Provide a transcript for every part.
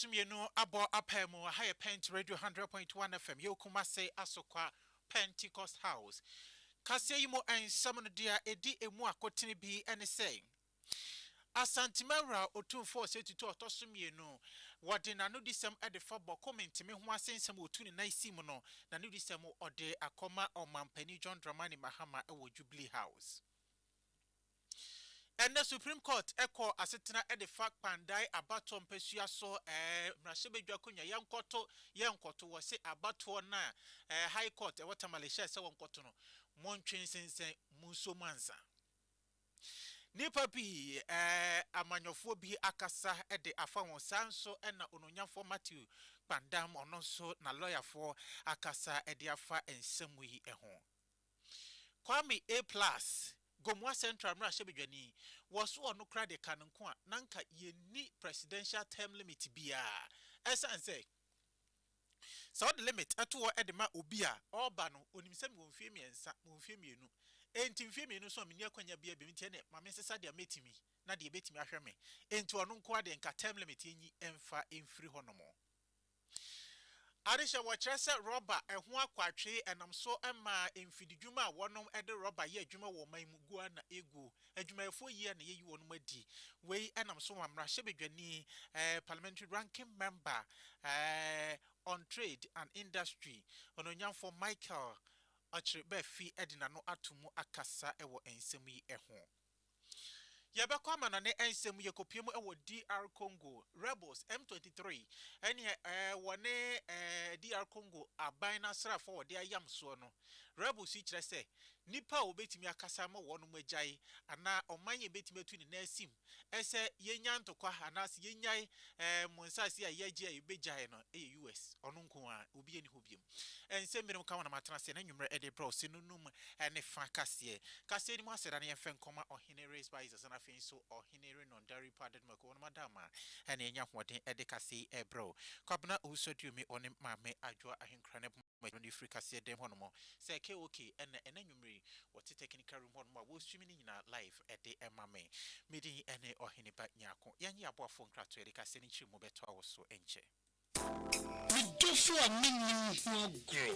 Tosumienu abo apemu higher pent radio 100.1 FM Yokuma say asokwa Pentecost House. Kaseyimo and summon dear edi emu akotini bi and say Asantimera otunfo say to Tosumienu what in anu disem at the football comment me who saying some otuni nice simono na nu disemo or de akoma or mampeni John Dramani Mahama ewo Jubilee House. And the Supreme Court echo asetina at the fact pandai abaton pesua so mrashebe dwakonya yankoto was say abato na High Court what Malaysia se wonkoto no montwen sense munso mansa nipa bi amanyofo bi akasa de afa won sanso na ononyafo Matthew Pandam ono so na lawyer for akasa de afa ensemu yi eho Kwame A+ Gomwa Central Mra Shebedwani was one no cry de kanonko nanka ye ni presidential term limit bia esan say so the limit atuo edema obia oba no onimsem wonfie miensa wonfie mienu enti mfie mienu so meni akwanya bia bi mtie ne mame sesa de metimi na de betimi ahwe me enti ono nko ade nka term limit enyi emfa emfiri honomo Arisha wachese rubber ehun akwatwe enam so ema emfididwuma wonom ede rubber ye adwuma wo maimugua na egu adwumayefo yi na yeyi wonom adi wei enam so wamra Shebedwani parliamentary ranking member on trade and industry ononyamfo Michael Ochirebe fi edina no atumu akasa ewo ensemu yi ehun Yabakwa manane ensemu yekopiemu ewo DR Congo rebels M23 ene wone DR Congo abina srafo wode ayam so no rebels ikire se nipa obetimi akasa ma wono magyae ana omanye betimi atu ni nasim ese yenya ntokwa anase yenyai monsase a yegye ebegyae no US ono nko a obi eni hobiem ensemirim ka wana matena se na nwumre ede bro sinunum ene fa kase ni mo asera na yefen koma Oheneba Spices na fin so Oheneba non dairy pardon mako no madama ene enya hoden ede kase bro kwabna usodumi oni mame adwa ahenkra ne ni free kase dem hono se KOK ene nwumre what technical room on wo streaming na live ede emame medi ene Oheneba Nyarko yanyi aboafo nkrato ede kase ni chimu beto awoso enche Midofo amini ho grow.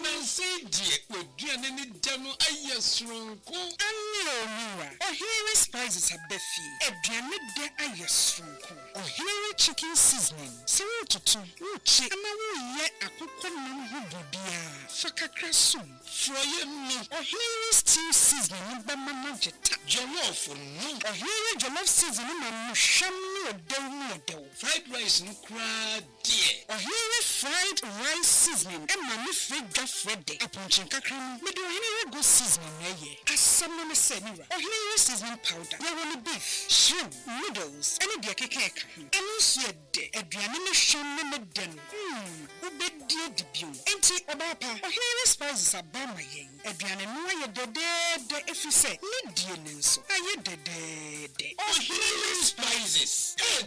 Na say die oduane ni dano ayesronko. Ani oniwa. Oheneba Spices abefi. Aduane de ayesronko. Oheneba chicken seasoning. Se wo tutu, wo chi ama wo ye akokɔ nam ho bobia. Fakakra som. Froye mi. Oheneba stew seasoning ba mama jeta. Jollof no. Oheneba jollof seasoning ma no hwam no odew. Fried rice nkra die. Oheneba fried rice seasoning ma no frida frede. Aponchin kakra no. Me do Oheneba go seasoning ye. Asam no se niwa. Oheneba seasoning powder. We want beef, shrimp, noodles, any de kekeka. Anu so de aduane no hwam no den. Ubedie dibio. Enti obapa. Oheneba Spices abama yen. Aduane no aye de efise. Ne die nenso. Aye de. Oheneba Spices. Hey,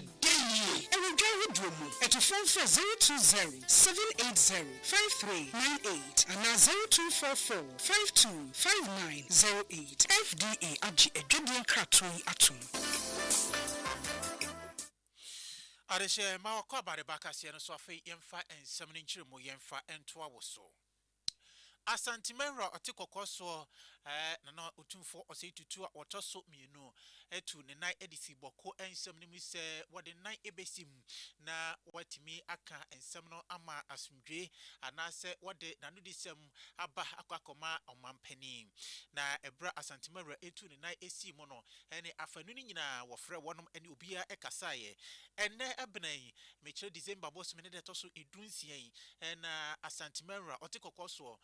I will go with Romo at a phone for 020-780-5398 and now 0244-525908. FDA Aji Edudian Kratui Atum. Arisha mawakwa bare bakase no so afi yemfa ensem ni nchiremu yemfa entoa woso Asantimera otikokoso na otumfo osetutu otoso mienu etu ne nai edisi boko ensem ni mise wode nai ebesim na watimi aka ensem no ama asumdwe anase wode nanudisem aba akwakoma omampani na ebra Asantimera etu ne nai esi mo no ene afanu ni nyina wofre wonom ene obia ekasaye ene ebnan mechire December boss me ne detoso edunsian na Asantimera otikokoso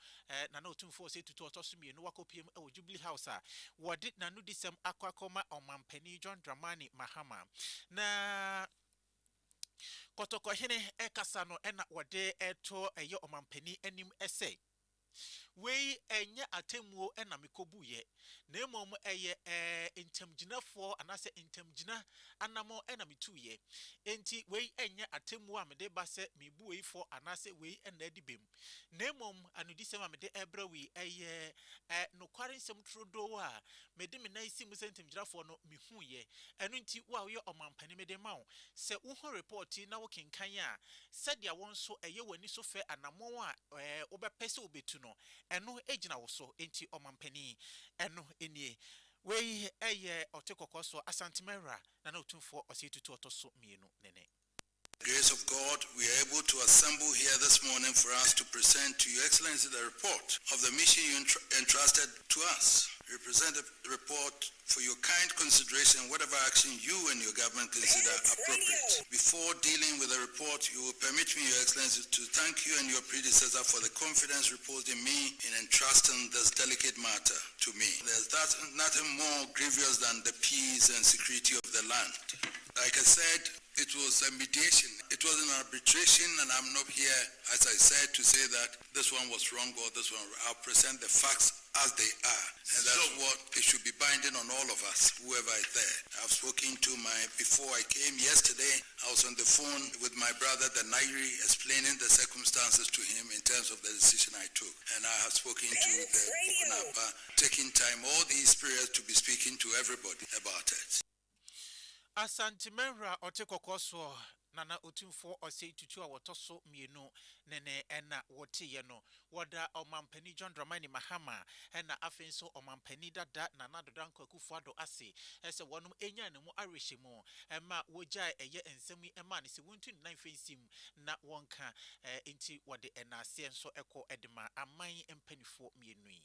na otumfo se tutu otosumie no wakopiem e Jubilee House a wodi na no disem akwakoma omampani John Dramani Mahama na kotoko hene ekasa no ena wode eto eye omampani anim ese we enya atemuo na mekobuye na emom eye intemginafo anase intemgina anamo na metuye enti we enya atemuo a mede ba se mebueifo anase we na adibem na emom anudisem a mede ebra wi eye nokware nsem trodo a mede me na isi mu sentemginafo no mehuye enu nti wa wo ye omampani mede mawo se wo ho report na wo kenkan a sadia wonso eye wani so fe anamo a wo bepese obetu no eno ejina wo so enti omampani eno enie we eye otekokoso asantemera na otumfo ositutu otoso mienu nene. Grace of God, we are able to assemble here this morning for us to present to Your Excellency the report of the mission you entrusted to us. We present the report for your kind consideration, whatever action you and your government consider appropriate. Before dealing with the report, you will permit me, Your Excellency, to thank you and your predecessor for the confidence reposed in me in entrusting this delicate matter to me. There's nothing more grievous than the peace and security of the land. Like I said, it was a mediation. It was an arbitration, and I'm not here, as I said, to say that this one was wrong or this one. I'll present the facts as they are, and that's what it should be binding on all of us, whoever is there. I've spoken to before I came yesterday, I was on the phone with my brother, the Nairi, explaining the circumstances to him in terms of the decision I took. And I have spoken to the Oheneba, taking time all these periods to be speaking to everybody about it. Asantemera otekokoso nana otumfo ose tutu a wotoso mienu nene ena wotiye no wada omampani John Dramani Mahama ena afenso omampani dada nana dodanko akufuado ase ese wonum enya ne mu arehemu ema woja eye ensemi ema ne se wontu nan fensim na wonka enti wade enase enso eko edema aman empanifo mienu yi.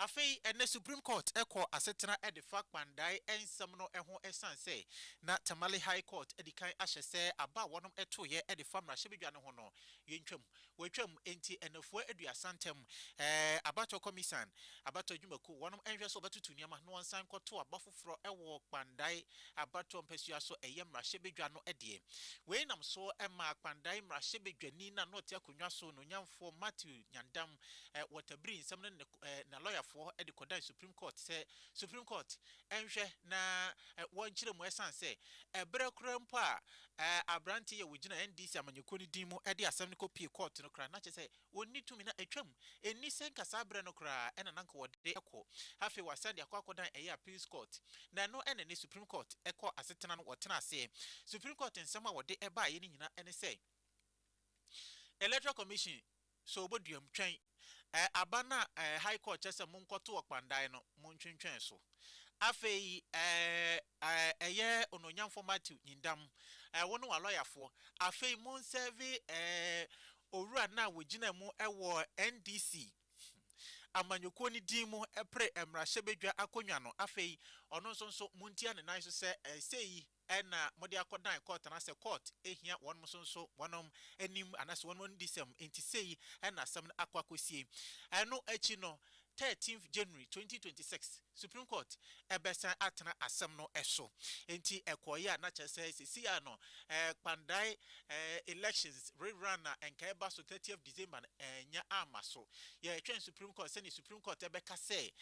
Afei ene Supreme Court eko asetena edifa kwandai ensem no eho esanse na Tamale High Court edikan ahyese aba wonum etoye edifa mrahye ne ho no yentwam wetwam enti enafo aduasantem abato commission abato dwumaku wonum enhwe so betutu niam no wansan koto abafoforo ewo kwandai abato mpasua so eye mrahye no ede we nam so ema kwandai mrahye bedwani na no te akonwa so no nyamfo Matthew Nyandam watabri nsem na lawyer for edikodan Supreme Court say Supreme Court enhwe na wonkyere mu esanse ebere krampo a abranti ye wugina NDC amanyeko ni dimu ede asem ne kopie court no kra na che onni tumi na etwam eni senkasa abere no kra ena nanka wode eko hafe wasande akwakodan eye appeals court na no ena ne Supreme Court eko asetena no wotena ase Supreme Court nsem a wode eba ye ni nyina ene say Electoral Commission so oboduam twen abana High Court chese munkoto okpandai no muntwentwen so afei eye ononyamfo Matthew Nyandam wono wa lawyer for afei mun serve owura na wogina mu ewo NDC amanyoko ni dimu epre emrahye bedwa akonwa no afei ono nso muntia ne nan so sei ena mode akodan court na se court ehia won so wonom enim anase won disem enti sei ena asem akwakosie eno achi no 13th January 2026 Supreme Court ebesan atena asem no eso enti ekoya na chese sisia no pandai elections rerun na enkaeba so 30th December nya amaso ye twen Supreme Court seni Supreme Court ebeka say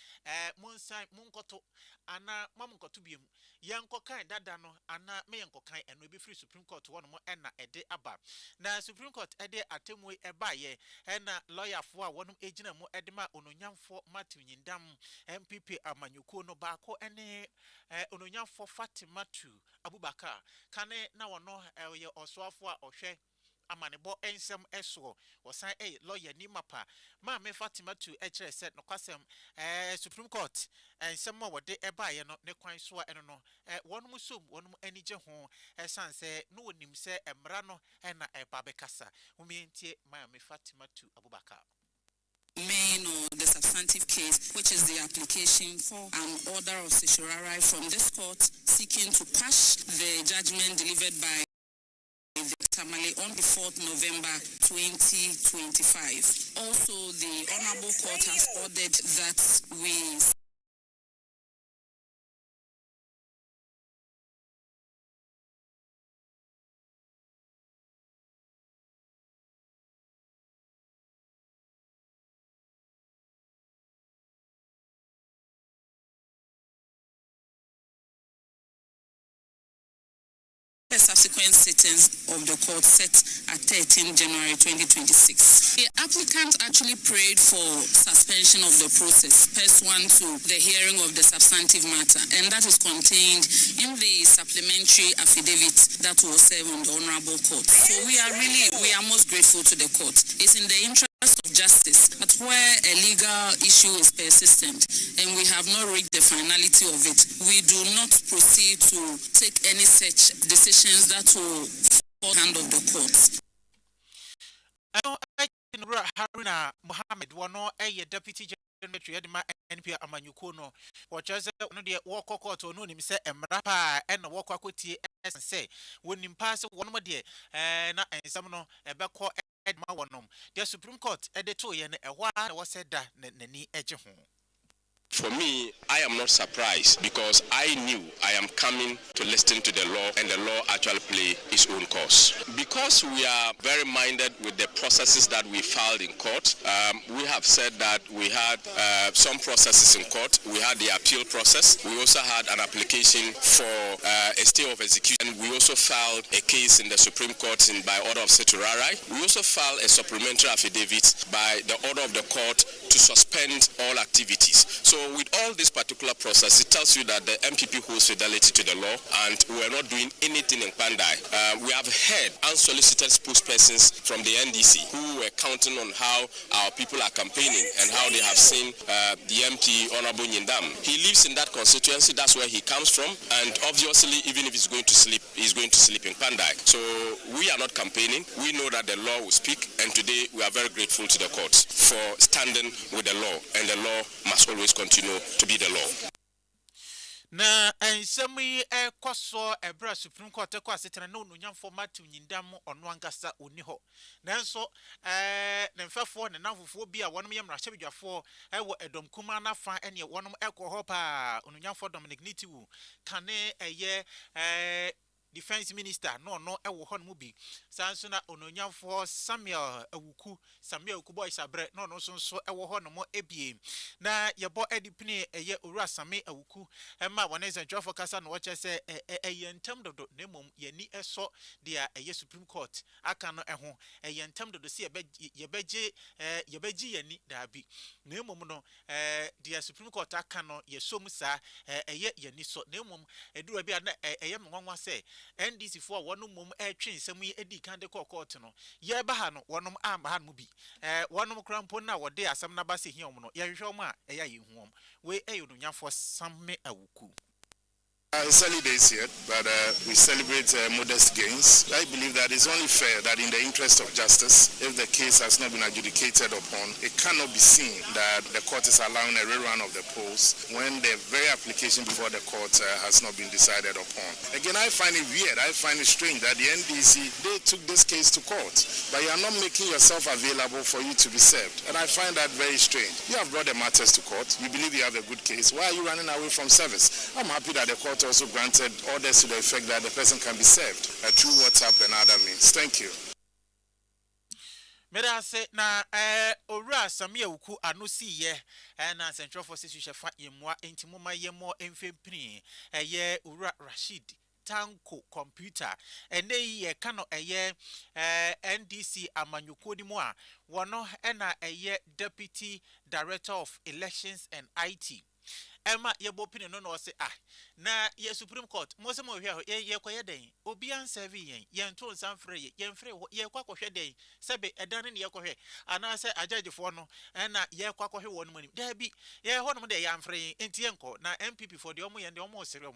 monsan monkoto ana mamunkoto biem yankokan dada no ana me yankokan eno ebi free Supreme Court wono mo ena ede aba na Supreme Court ede atemu eba ye ena lawyer fo a wono ejina mu edema ononyamfo Matthew Nyandam MPP amanyoko no baako ene ononyamfo Fatimatu Abubakar kane na wono ye osoafo a ohwe amanebo ensem eso wosan lawyer ni mapa ma me Fatimatu ekire se no kwasem Supreme Court ensem a wode eba ye no ne kwan so eno no wonum som wonum anije ho esanse no wonim se emra no na eba bekasa umientie ma me Fatimatu Abubakar. Main or the substantive case, which is the application for an order of certiorari from this court seeking to quash the judgment delivered by the Tamale on the 4th November 2025. Also, the Honorable Court has ordered that we the subsequent sittings of the court set at 13 January 2026. The applicant actually prayed for suspension of the process pursuant to the hearing of the substantive matter, and that is contained in the supplementary affidavit that was served on the Honorable Court. So we are most grateful to the court. It's in the interest of justice, but where a legal issue is persistent and we have not reached the finality of it, we do not proceed to take any such decisions that will fall hand of the courts. Haruna Mohammed, one deputy general NP Amanyuko no, or just one of the walk court or no him say Mrapa and the walk quality and say when him pass one more day and some no a back the Supreme Court editor and a while was said that Nani edge home. For me, I am not surprised because I knew I am coming to listen to the law and the law actually play its own course. Because we are very minded with the processes that we filed in court, we have said that we had some processes in court. We had the appeal process. We also had an application for a stay of execution. We also filed a case in the Supreme Court by order of certiorari. We also filed a supplementary affidavit by the order of the court to suspend all activities. So with all this particular process, it tells you that the MPP holds fidelity to the law and we are not doing anything in Pandai. We have heard unsolicited spokespersons from the NDC who were counting on how our people are campaigning and how they have seen the MP, Honorable Nyindam. He lives in that constituency, that's where he comes from, and obviously even if he's going to sleep in Pandai. So we are not campaigning. We know that the law will speak, and today we are very grateful to the courts for standing with the law, and the law must always continue to be the law. Na ensemi kwaso ebra Supreme Court kwa setena no nyamfo Matthew Nyindam ono ankasa oni ho nanso ne mfefo ne nafofo bi a wonom ye mrahye ewo edom kuma na fa ene wonom ekọ ho pa ononyamfo Dominic Nitiwu kane Defense Minister no ewo ho no bi sanso na ononyamfo Samuel boy sabre no so ewo ho no mo ebie na yebo edipini owura Same awuku ma woneza jofo kasa no wache se eyentem dodo nemom yani eso dia Supreme Court aka no eho eyentem dodo se yebeji yani dabi nemom no dia Supreme Court aka no yesom sa yani so nemom edura bia na mwanwa se NDC for one mum twin some edi kan de court no ye ba ha no wonom amba ha no bi wonom krampo na wo de asam na ba se hiom no ye hwehwom a eya ye huom we eyodunyanfo Same awuku. It's early days yet, but we celebrate modest gains. I believe that it's only fair that in the interest of justice, if the case has not been adjudicated upon, it cannot be seen that the court is allowing a rerun of the polls when the very application before the court has not been decided upon. Again, I find it weird, I find it strange that the NDC, they took this case to court, but you are not making yourself available for you to be served. And I find that very strange. You have brought the matters to court, you believe you have a good case, why are you running away from service? I'm happy that the court also granted orders to the effect that the person can be served through WhatsApp and other means. Thank you. Meda se na owura Same awuku anusi ye na Central Forces shefa yemwa entimoma yemo emfempini owura Rashid Tanko computer ene ye kano NDC amanyuko di mu a wono na Deputy Director of Elections and IT Emma yebo pini no say na ye Supreme Court mo se mo hwe ye koye den obi an serve yen to nsan frɛ ye mfrɛ ye kwakohwe den sebe edan ne ye kohwe ana se ajagefo no na ye kwakohwe won mani da bi ye ho no de ya mfrɛ enti enko na MPP for de omo ye de omo sere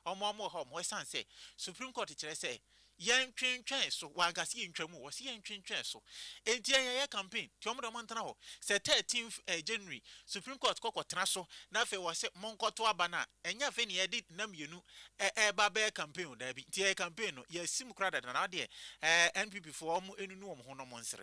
omo ho mo san se Supreme Court kire se yen twentwen so wagase yentwamu wo se yen twentwen so enti ye campaign ti omo de mo ntana ho se 13th January Supreme Court kokotena so na fe wo se monkoto abana enya fe ne yedi namienu ba be campaign da bi ti campaign no ye sim krada na de NPP for omo enunu omo ho no mo nsere.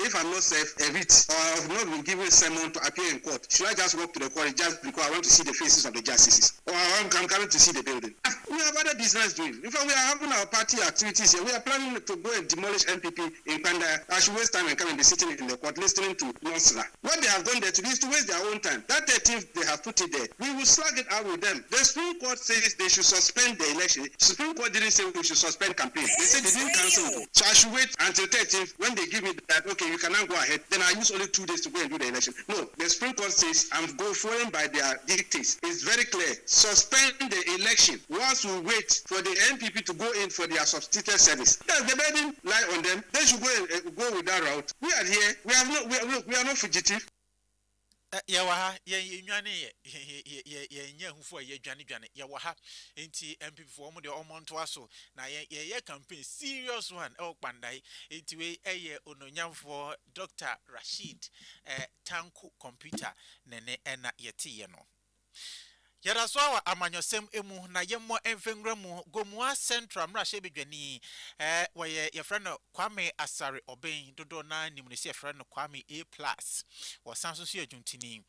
if I'm not served a writ or I've not been given a sermon to appear in court, should I just walk to the court just because I want to see the faces of the justices? Or I'm coming to see the building? We have other business doing. In fact, we are having our party activities here. We are planning to go and demolish NPP in Panda. I should waste time and come and be sitting in the court listening to Nonsra. What they have gone there to do is to waste their own time. That 13th, they have put it there. We will slug it out with them. The Supreme Court says they should suspend the election. Supreme Court didn't say we should suspend campaign. They said they didn't cancel it. So I should wait until 13th when they give me that, okay, you can now go ahead. Then I use only 2 days to go and do the election. No, the Supreme Court says I'm following by their dictates. It's very clear. Suspend the election whilst we wait for the NPP to go in for their substituted service. Does the burden lie on them? They should go with that route. We are here. We are not fugitive. Yawaha, Yanny, who ye Johnny Yawaha, ain't MP for the Omontoaso. Now, ye campaign, serious one, oh, Bandai, into a year on for Dr. Rashid, Tanku computer, Nene, and Yetiano. Yaraswa amanyosem emu na yemo enfengremu gomua central mrashe bedwani waye your friend Kwame Asare Oben dodo na nimnisi your friend Kwame A+ wasanso so adwuntini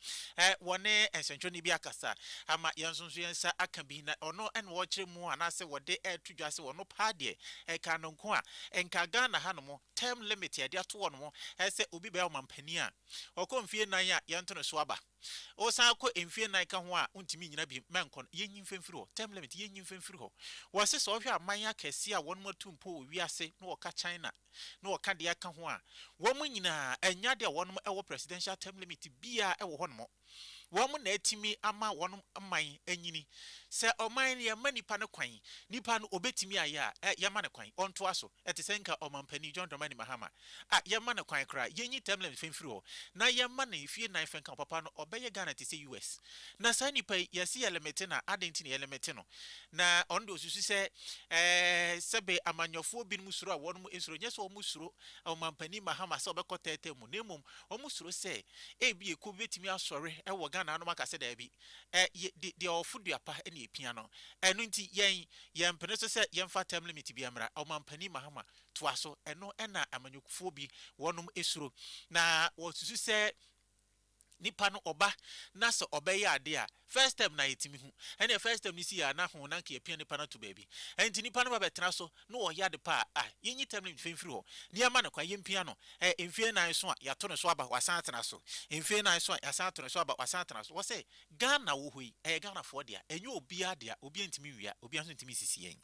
wone ensenchoni bi akasa ama yansonso yensa aka bi na ono en wo kire mu anase wode tudwase wono paade ka no nko a enka Ghana hanom term limit ya de ato wono se obi be omampani a okomfie nan ya yanto so aba o san ko emfie nan ka ho a untimi nyina bi menkon yenyin femfiri ho term limit yenyin femfiri ho wo se so hwe aman akese a won matumpo wiase na wo ka China na wo ka de aka ho a wo mu nyina enya de won ewo presidential term limit bia ewo ho no womu na etimi ama wonum aman anyini se oman ye manipa ne kwan nipa no obetimi aya ye ma ne kwan onto aso etesenka omampani John Dramani Mahama ye ma ne kwan kra yenyi temlem femfiri ho na ye ma na ifie nan fenka papa no obeye Ghana te se US na sa nipa yesi element na adenti ne element no na ondo susu se sebe amanyofo bi musuro a wonum esuro nyeso omusuro omampani Mahama se obekotete mu nemum omusuro se ebi eko betimi asore ewo na no maka se da bi de ofudu apa ene epia no eno nti yen pene so se yen fa term limit bi amra o mampani Mahama to aso eno ena amanyokufo bi wonum esuro na wosusu se nipa no oba na so obeye ade a first time na yetimi hu ene first time ni si ya na ho na nke epia nipa na to baby enti nipa no ba betena so no wo ya de pa yenyi time limit femfiri ho ni ama na kwa yempia no emfie nan so a ya to no so aba wasan atena so emfie nan so a ya san to no so aba wasan atena so wo se Ghana wo hoi Ghana fo de a enye obi ade a obi antimi wia obi anso ntimi sisi yen.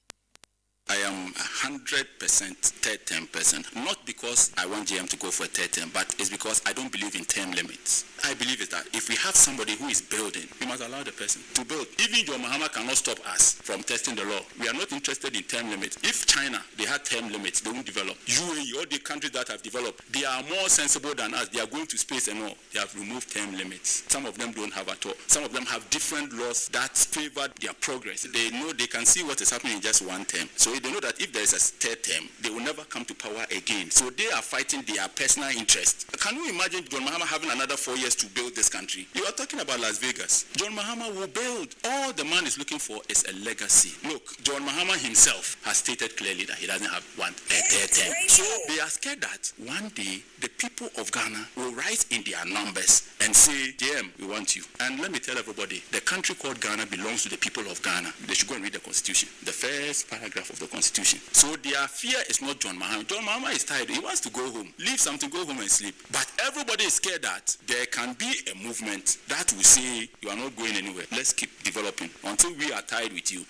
I am 100% third term person, not because I want GM to go for a third term, but it's because I don't believe in term limits. I believe is that if we have somebody who is building, we must allow the person to build. Even John Mahama cannot stop us from testing the law. We are not interested in term limits. If China, they had term limits, they won't develop. UAE, all the countries that have developed, they are more sensible than us. They are going to space and all. They have removed term limits. Some of them don't have at all. Some of them have different laws that favor their progress. They know they can see what is happening in just one term. So they know that if there is a third term, they will never come to power again. So they are fighting their personal interest. Can you imagine John Mahama having another 4 years to build this country? You are talking about Las Vegas. John Mahama will build. All the man is looking for is a legacy. Look, John Mahama himself has stated clearly that he doesn't want a third term. So they are scared that one day the people of Ghana will rise in their numbers and say, JM, we want you. And let me tell everybody, the country called Ghana belongs to the people of Ghana. They should go and read the Constitution, the first paragraph of the Constitution. So their fear is not John Mahama. John Mahama is tired. He wants to go home. Leave something, go home and sleep. But everybody is scared that there can be a movement that will say, you are not going anywhere. Let's keep developing until we are tired with you.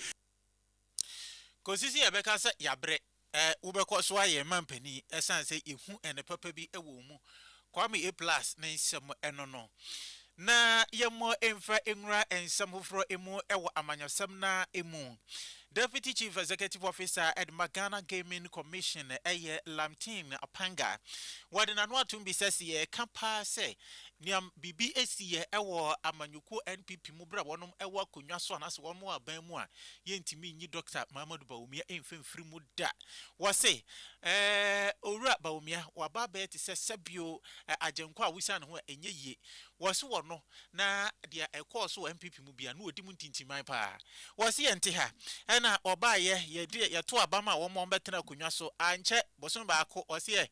Kosisi Ebeka sa yabre ubeko so aye mampani esan se ehu ene papa bi ewo mu Kwame A+ na nsem eno no na yemo emfa enwura ensem hofro emu ewo amanyosem na emu Deputy Chief Executive Officer at Ghana Gaming Commission Lamtin Apanga wadena no atumbi sese kampa se niam bibi esi ewo amanyuko NPP mubra wonum ewo konwa so anase won mo aban mu a yentimi nyi Dr. Mamadou Bawumia emfemfiri mu da wose owura Bawumia waba ba ti se sabio agenko a wusa ne ho enye yie wose wono na dia ekọ so NPP mu bia no odimu ntintiman pa wose yente ha na oba ye to abama wo mo betena konwa so anche boson ba akọ wose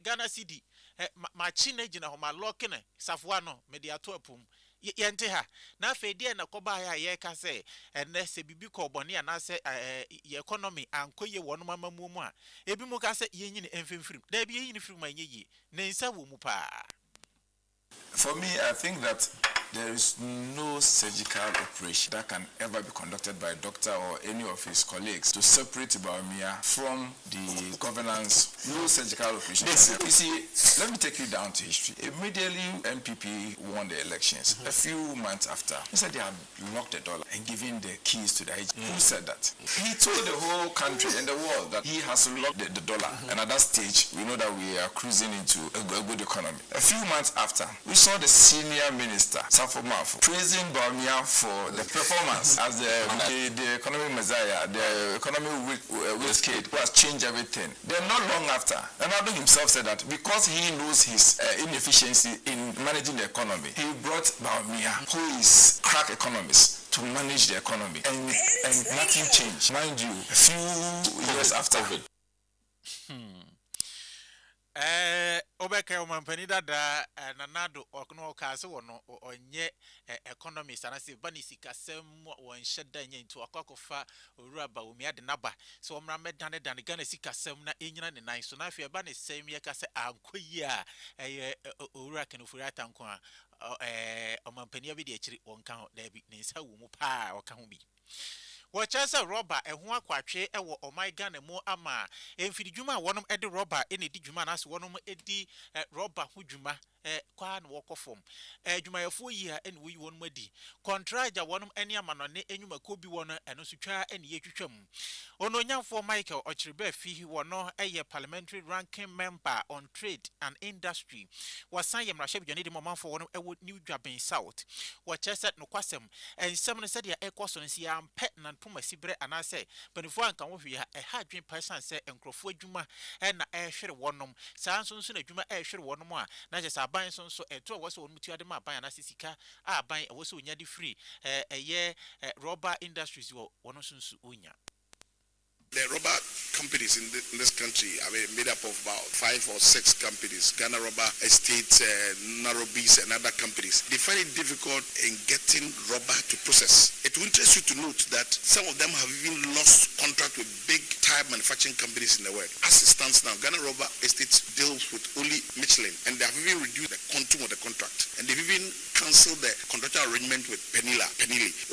Ghana CD machi na gina ho ma lock ne safoa no me de ato apum yente ha na afa die na koba ya ye ka se enne se bibi ko bone ana se ye economy ankoye wono mamamu mu a ebi mu ka se yenyini emfimfirim da bi yenyini firim anyeyi ne nsa wo mu pa. For me, I think that there is no surgical operation that can ever be conducted by a doctor or any of his colleagues to separate Baumia from the governance. No surgical operation. You see, let me take you down to history. Immediately, MPP won the elections. A few months after, he said they had locked the dollar and given the keys to the IG. Who said that? He told the whole country and the world that he has locked the dollar. And at that stage, we know that we are cruising into a good economy. A few months after, we saw the senior minister, praising Baumia for the performance as the economic messiah, the economic whiz-kid who has changed everything. Then not long after, Ronaldo himself said that because he knows his inefficiency in managing the economy, he brought Baumia, who is crack economist, to manage the economy. And nothing changed. Mind you, a few years after. Obeka omampani dada nanado okno kase wono onye economist anase bani sikasem won hyeda nya ntu akwakofa owura ba omi ade naba so omra medane dan Ghana sikasem na enyina ne nan so na afia ba ne sem ye kase ankoyi a owura kenofuri atanko a omampani abi de akiri wonka ho da bi ne nsa wo mu pa oka ho bi. Wachasa rubber ehun akwatwe ewo omai Ghana mu ama emfidi dwuma wonom ede rubber ene di dwuma na so wonom edi rubber hu dwuma kwa na wokofom dwumayefo yi ha ene woyi wonom adi contractor wonom ene amanone enyuma kobi wono eno so twa ene yetwetwam ononyamfo Michael Ochiribe fi wono eye parliamentary ranking member on trade and industry wasan ye mrahye bidwane de momamfo wonom ewo New Dwaben South wachasa no kwasem ensem no sadia ekoso no sia ampe na Masibre anase benifo anka wo hwe ha hadwen person se enkrofo adwuma na ehwere wonom saa nso na adwuma ehwere wonom a na je sa ban nso eto wo se wonu tuade ma ban anase sika a ban wo se onya de free rubber industries wo wono nso onya. The rubber companies in this country are made up of about 5 or 6 companies, Ghana Rubber Estates, Narobis and other companies. They find it difficult in getting rubber to process. It will interest you to note that some of them have even lost contract with big tire manufacturing companies in the world. As it stands now, Ghana Rubber Estates deals with only Michelin, and they have even reduced the quantum of the contract. And they've even cancelled the contractual arrangement with Penile,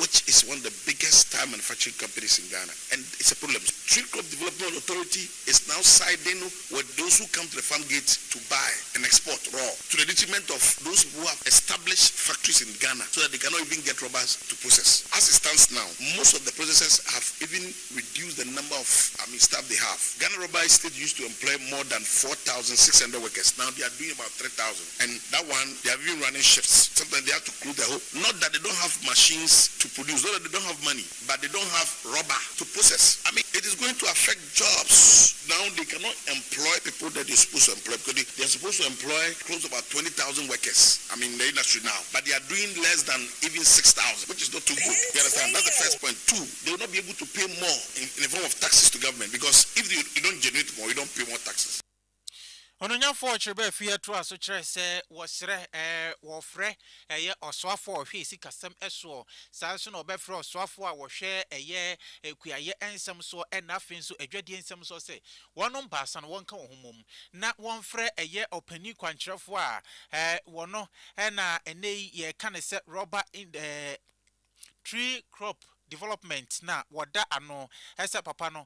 which is one of the biggest tire manufacturing companies in Ghana. And it's a problem. Tree Crop Development Authority is now siding with those who come to the farm gate to buy and export raw, to the detriment of those who have established factories in Ghana so that they cannot even get rubbers to process. As it stands now, most of the processors have even reduced the number of staff they have. Ghana Rubber Estate used to employ more than 4,600 workers. Now they are doing about 3,000. And that one, they are even running shifts. Sometimes they have to close the whole. Not that they don't have machines to produce, not that they don't have money, but they don't have rubber to process. It is going to affect jobs. Now they cannot employ people that they're supposed to employ because they're supposed to employ close to about 20,000 workers. In the industry now, but they are doing less than even 6,000, which is not too good. You understand? That's the first point. 2, they will not be able to pay more in the form of taxes to government because if you don't generate more, you don't pay more taxes. Ononyamfo Ochiribe fi eto aso kire se wosre wofre eye osoafo ohwe sikasem eso sanso na obefre osoafo a wohwe eye ekuaye ensem so na afin so adwade ensem so se wonom baasa no wonka wo homom na wonfre eye opani kwankyerefo a wono na enei ye kan se rubber in the tree crop development na wada ano ese papa no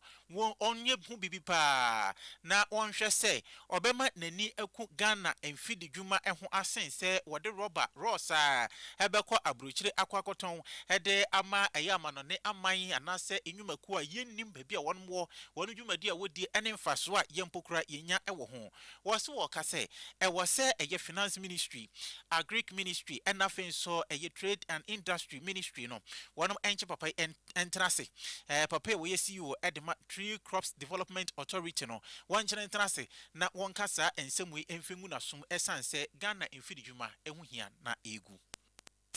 onye hu bibi pa na wonhwe se obema nani eku Ghana emfidi dwuma eho asen se wode rubber rosa ebekọ abrochire akwakoton ede ama eyama no ne aman anase enwumaku a yennim baabi a wonmo wonu dwumadi a wodi ene mfaso a yempokura yenya ewo ho wose wo ka se ewo se eye finance ministry agric ministry and afen so eye trade and industry ministry no wonum enche papa entrase papa we CEO edema Tree Crops Development Authority no one chene entrase na won kasa ensem we emfengu na som esanse Ghana emfidi dwuma ehu hia na egu.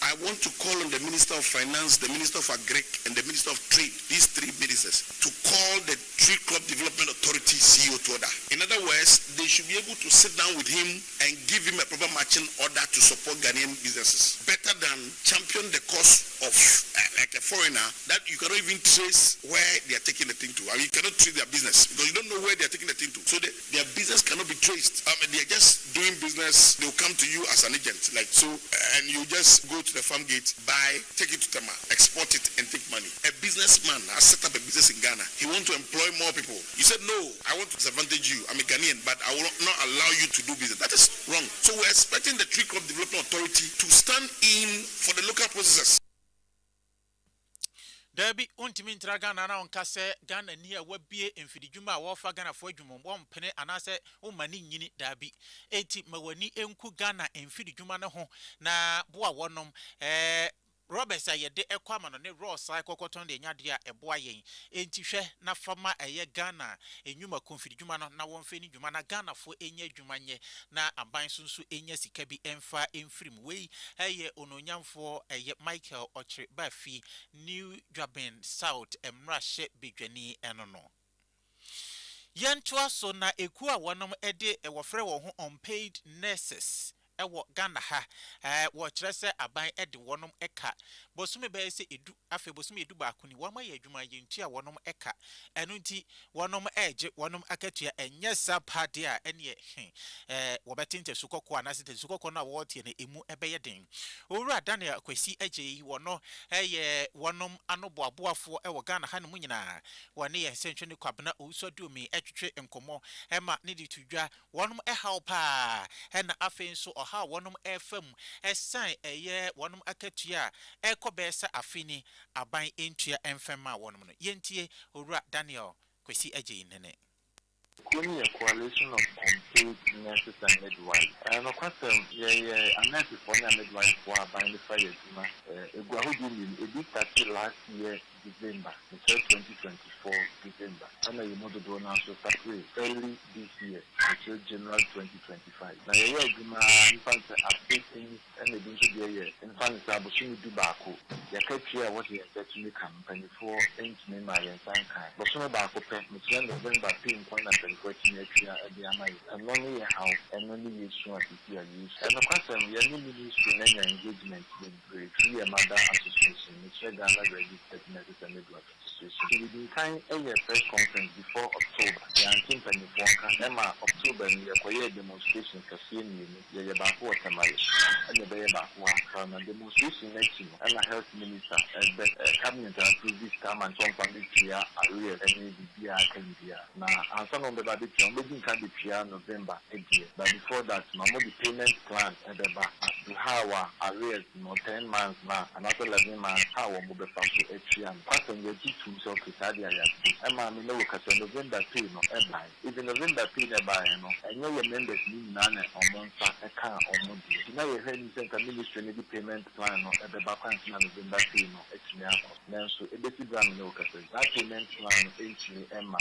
I want to call on the Minister of Finance, the Minister of Agric, and the Minister of Trade, these three ministers, to call the Tree Crop Development Authority CEO to order. In other words, they should be able to sit down with him and give him a proper matching order to support Ghanaian businesses. Better than champion the cause of like a foreigner that you cannot even trace where they are taking the thing to. I mean, you cannot trace their business because you don't know where they are taking the thing to. So their business cannot be traced. They are just doing business. They'll come to you as an agent, like so, and you just go to the farm gate, buy, take it to Tema, export it, and take money. A businessman has set up a business in Ghana. He wants to employ more people. You said, no, I want to disadvantage you. I'm a Ghanaian, but I will not allow you to do business. That is wrong. So we're expecting the Tree Crop Development Authority to stand in for the local processors. Dabi untimi ntra Ghana na onka se Ghana ni a wabie mfidijuma a wofa Ghana fo adwumom wo mpene anase wo mani nyini dabi enti mawani enku Ghana mfidijuma ne ho na boa wonom Roberts ayede ekwama no ne Ross akokoton de nyade a eboa yen enti hwe na fama eye Ghana enwuma konfidjuma no na wonfe ni dwuma na Ghana fo enya dwuma nye na aban sunsu enya sika bi emfa emfrim wei eye ononyamfo eye Michael Ochre Bafi New Dwaben South emrahye bedwani eno no yentoa so na eku a wonom ede wofre wo ho unpaid nurses ewo Ghana ha wo kyerese aban ede wonom eka bosume be se edu afi bosume edu ba kuni wo ma ye adwuma ye ntua wonom eka enu nti wonom eje wonom akatua enye sapade a ene wo betinte sukoko anase te sukoko na wo tie na emu ebeye den owura Daniel Kwesi eje yi wono wonom anoboaboafo ewo Ghana ha no nyina wone ye sentwe ne kwabena usodumi etwetwe enkomo ema ne ditudwa wonom helpa na afi nso ha wonom efam esan eye wonom akatua ekobesa afini aban entua enfema wonom no yentie owura Daniel Kwesi eje nene Kuni a coalition of unpaid nurses and midwives. And of course, a nurse for a midwife for a buying the fire. It did start last year, December, the 2024 December. And I know the donor so started early this year until January 2025. Now, in fact, updating and the year. In fact, I was going to do back. The catcher was the actually company for 8 men and Sankai. But some about November 10.9. And only how and only use use. And of course, we are only using engagement with the Tree Mother Association, which are Ghana registered nurses and midwives association. We will kind a press conference before October. The 1924 Emma October and the Korea demonstration for seeing the Yabaku Tamarish and the Bayabaku from a demonstration next year. And a health minister and the cabinet approved this time and some family here are real and the India. Now, and some of the Baby can be November 8th. But before that, the payment plan at the back to how arrears 10 months now, another 11 months, how we move from to HM. Passing the G2 so to Sadia. And I know because November pay no buy. Even November pay the buy, and your members need none or month a car or month. Now you heard you sent a ministry payment plan at the back and November pay no HM. Now, so it is that payment plan HM.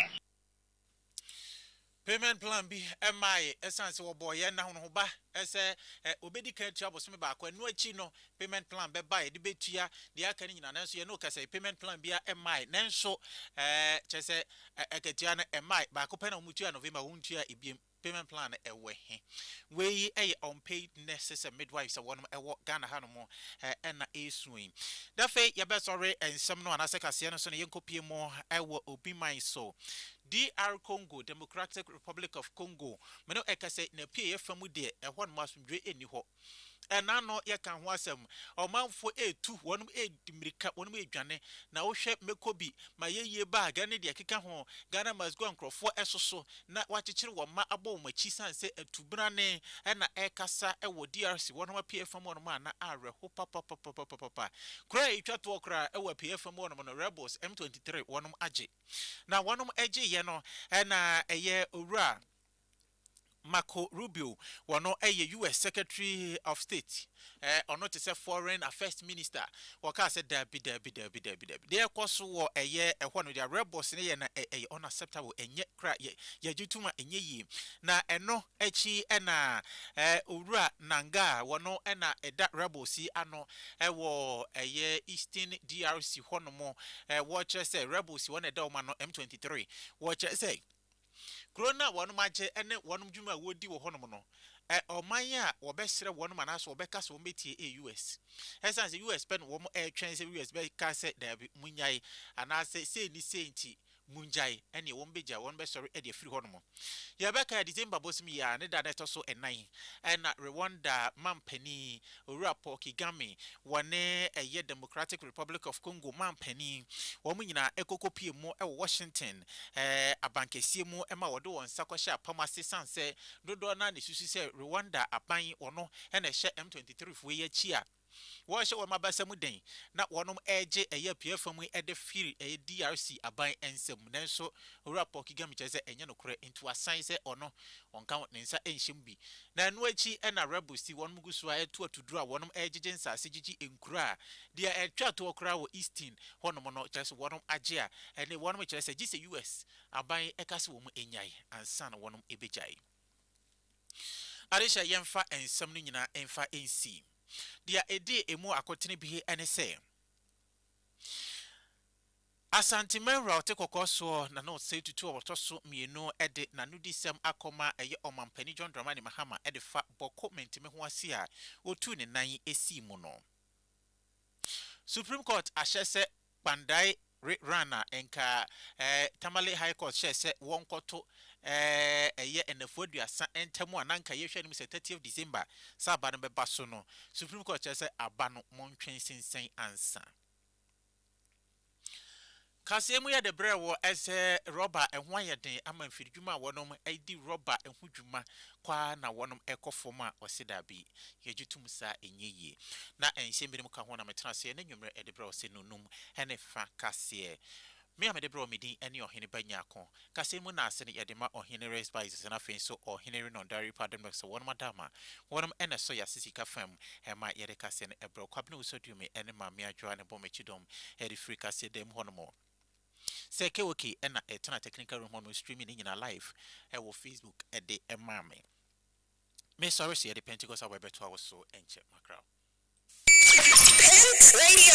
Payment plan bi MI essence wo boy na ho ba ese obedi kan tua bosome ba kwa no achi no payment plan be buy de betua de aka ni nyina nanso ye no ka say payment plan bi MI nanso chese akatua na MI ba ko pe na mutua November wontua ebiem payment plan ewe he we unpaid nurses and midwives one ewo Ghana ha no mo na esuin da fe ye be sorry ensem no anase kase no so ne yenkopie mo ewo obi man so DR Congo, Democratic Republic of Congo. Meno ekase na pie famu de ehon masundwe eni ho. Ena no ye kan ho asem. Omanfo E2 wonum edimrika wonum edwane na wo hwe mekobi ma ye ba ga ne de keka ho Ghana must go nkrofo esoso na wachechire wo ma abo machi sanse atubra ne na ekasa ewo DRC wonum pie famu wonum na are ho papa. Kra itwato okra ewo pie famu wonum no rebels M23 wonum age. Na wonum age ye no na eye owura Marco Rubio, one a US Secretary of State, or not as a foreign affairs minister, or cast a derby. There was war a year, one of their rebels in a unacceptable and yet cry ye jutuma in ye. Na no echi ena ura nanga, one no ena a that rebel see ano a war a year Eastern DRC one more watchers say rebels one a domano M23. Watchers say. Corona one maje and one juma would do honomono. Or Maya or best one manas or Becca's will meet a US. As the US spent one air trains US cassette there Munyai and I say ni sainty Munjai and you won't be ja one best sorry Eddie free honomo. Yabeka December bosmia and that also a 9 and Rwanda Mampeni Urapo Kigami one a year Democratic Republic of Congo Mampeni Womina Ekoko mo Washington abanke siemu Emma Wado on Sakosha Pamasi Sanse Dodo Nani Susi say Rwanda aban ono and a share M23 for ye chia. Wash our Mabasamudin, not one of AJ a year peer from we at the field a DRC aban and some Nenso Urapo Kigamiches and Yanokre into a science or no on count Ninsa and Shimbi. Nanwechi and a rebel see one Muguswa to draw one of agents as CGG in Kra. They are a chat to a crowd Eastin, one of just one of Ajia, and the one which I say US aban Ekas woman in Yai and son one of Ebijai. Arisha Yemfa and Samnina Enfa NC. Dia ede emu akotene bi ene se Asante Mera te kokoso na no say tutu otoso mienu ede na nudi sem akoma eye omampani John Dramani Mahama ede fa boko mentime ho ase a otu ne nan esi mu no Supreme Court ahye Pandai Rana enka Tamale High Court se wonkoto eye enafoduasa entemu ananka yehwe nim se 30th December saba no beba so no Supreme Court se abano montwen sensen ansa Kasemu ya de brewo ese roba ehwan yeden ama mfidwuma wonom edi roba ehudwuma kwa na wonom ekofoma osida bi yejutum sa enyeye na enhyembi mu ka ho na metena se na nwumre ede brewo se nonum ene fa kase me amede bro medi ene Oheneba Nyarko kasemu na ase ne yedema Ohenere spices na fen so Ohenere no dairy pardon me so wonma dama wonum ene so ya sisika fam ema yede kase ne ebro kwabne usodume ene ma me adwa ne bomachidom eri free kase dem honomo Seke okay ena etana technical room on streaming in live wo Facebook ede emame me sorry see the Pentecost we beto so enche macra Radio